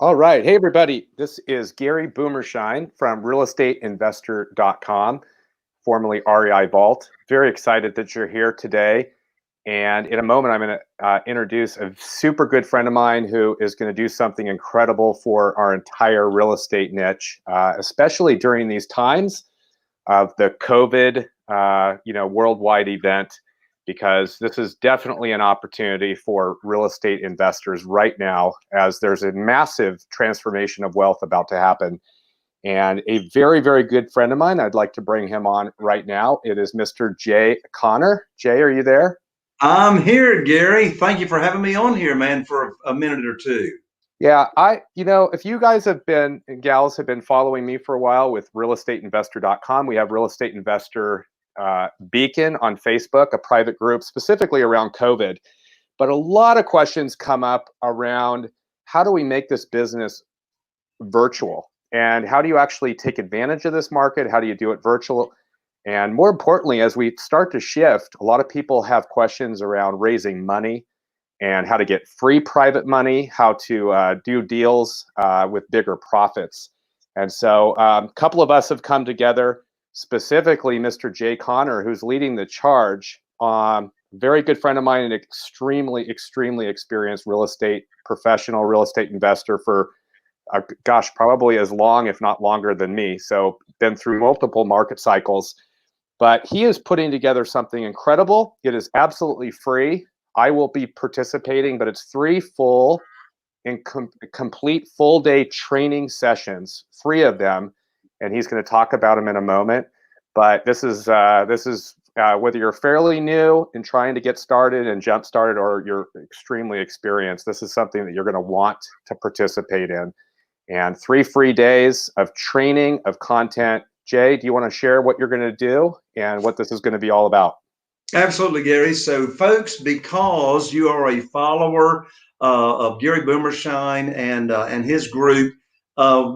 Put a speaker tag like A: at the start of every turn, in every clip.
A: All right. Hey, everybody. This is Gary Boomershine from realestateinvestor.com, formerly REI Vault. Very excited that you're here today. And in a moment, I'm going to introduce a super good friend of mine who is going to do something incredible for our entire real estate niche, especially during these times of the COVID, worldwide event, because this is definitely an opportunity for real estate investors right now, as there's a massive transformation of wealth about to happen. And a very, very good friend of mine, I'd like to bring him on right now. It is Mr. Jay Conner. Jay, are you there?
B: I'm here, Gary. Thank you for having me on here, man, for a minute or two.
A: Yeah, if you guys have been, and gals have been following me for a while with realestateinvestor.com, we have Real Estate Investor Beacon on Facebook, a private group specifically around COVID. But a lot of questions come up around how do we make this business virtual? And how do you actually take advantage of this market? How do you do it virtual? And more importantly, as we start to shift, a lot of people have questions around raising money and how to get free private money, how to do deals with bigger profits. And so a couple of us have come together, specifically Mr. Jay Conner, who's leading the charge. Very good friend of mine, an extremely, extremely experienced real estate professional, real estate investor for, probably as long, if not longer than me. So been through multiple market cycles. But he is putting together something incredible. It is absolutely free. I will be participating, but it's 3 full and complete full day training sessions, 3 of them, and he's going to talk about them in a moment. But this is whether you're fairly new and trying to get started and jump started, or you're extremely experienced, this is something that you're going to want to participate in. And 3 free days of training, of content. Jay, do you want to share what you're going to do and what this is going to be all about?
B: Absolutely, Gary. So, folks, because you are a follower of Gary Boomershine and his group,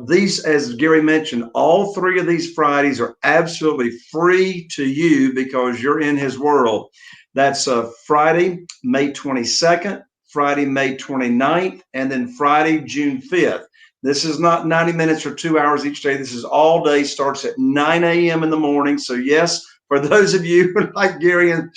B: these, as Gary mentioned, all 3 of these Fridays are absolutely free to you because you're in his world. That's Friday, May 22nd, Friday, May 29th, and then Friday, June 5th. This is not 90 minutes or 2 hours each day. This is all day, starts at 9 a.m. in the morning. So, yes, for those of you like Gary in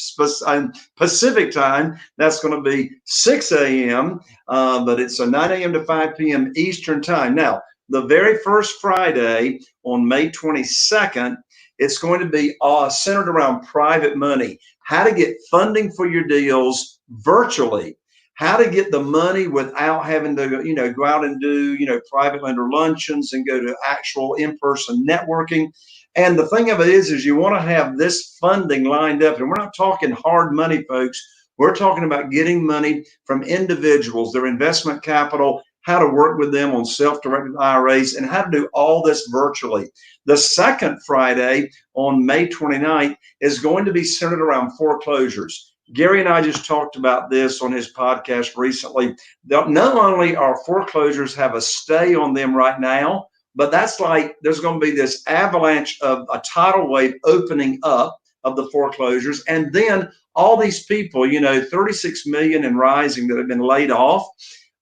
B: Pacific time, that's going to be 6 a.m., but it's a 9 a.m. to 5 p.m. Eastern time. Now, the very first Friday on May 22nd, it's going to be centered around private money, how to get funding for your deals virtually, how to get the money without having to, go out and do, private lender luncheons and go to actual in-person networking. And the thing of it is you want to have this funding lined up. And we're not talking hard money, folks. We're talking about getting money from individuals, their investment capital, how to work with them on self-directed IRAs, and how to do all this virtually. The second Friday on May 29th is going to be centered around foreclosures. Gary and I just talked about this on his podcast recently. Not only are foreclosures have a stay on them right now, but that's like there's going to be this avalanche of a tidal wave opening up of the foreclosures. And then all these people, 36 million and rising that have been laid off.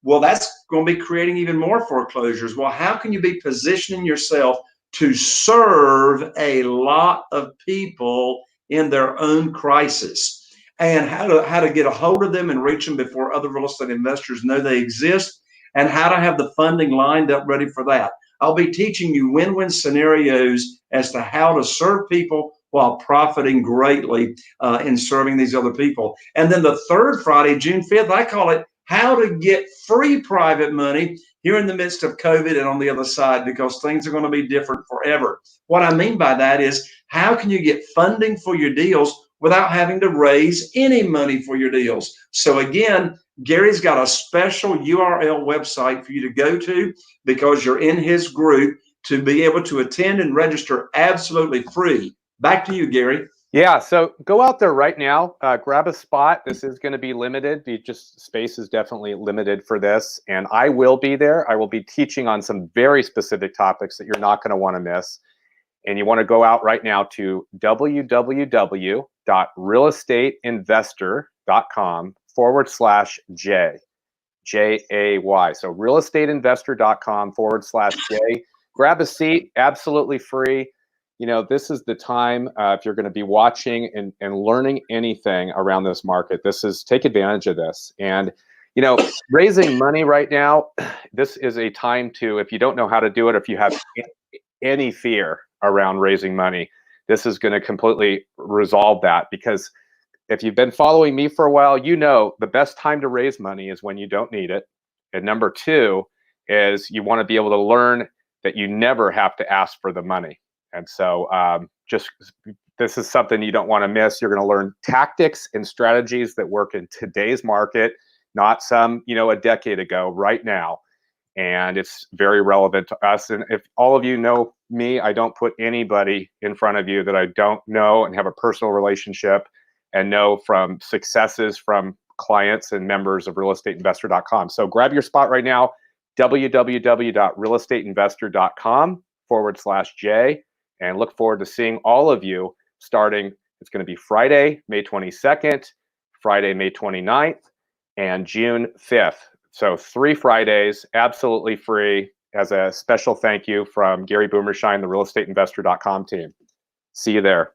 B: Well, that's going to be creating even more foreclosures. Well, how can you be positioning yourself to serve a lot of people in their own crisis? And how to get a hold of them and reach them before other real estate investors know they exist, and how to have the funding lined up ready for that. I'll be teaching you win-win scenarios as to how to serve people while profiting greatly in serving these other people. And then the third Friday, June 5th, I call it how to get free private money here in the midst of COVID and on the other side, because things are going to be different forever. What I mean by that is, how can you get funding for your deals without having to raise any money for your deals? So again, Gary's got a special URL website for you to go to because you're in his group to be able to attend and register absolutely free. Back to you, Gary.
A: Yeah, so go out there right now, grab a spot. This is going to be limited. Space is definitely limited for this, and I will be there. I will be teaching on some very specific topics that you're not going to want to miss. And you want to go out right now to www.realestateinvestor.com/J. Jay. So realestateinvestor.com/Jay. Grab a seat, absolutely free. You know, this is the time if you're going to be watching and learning anything around this market. Take advantage of this. And, you know, raising money right now, this is a time to, if you don't know how to do it, if you have any fear around raising money, this is going to completely resolve that. Because if you've been following me for a while, you know the best time to raise money is when you don't need it. And number two is you want to be able to learn that you never have to ask for the money. And so this is something you don't want to miss. You're going to learn tactics and strategies that work in today's market, not some, you know, a decade ago, right now. And it's very relevant to us. And if all of you know me, I don't put anybody in front of you that I don't know and have a personal relationship and know from successes from clients and members of realestateinvestor.com. So grab your spot right now, www.realestateinvestor.com/Jay, and look forward to seeing all of you starting. It's going to be Friday, May 22nd, Friday, May 29th, and June 5th. So 3 Fridays, absolutely free, as a special thank you from Gary Boomershine, the realestateinvestor.com team. See you there.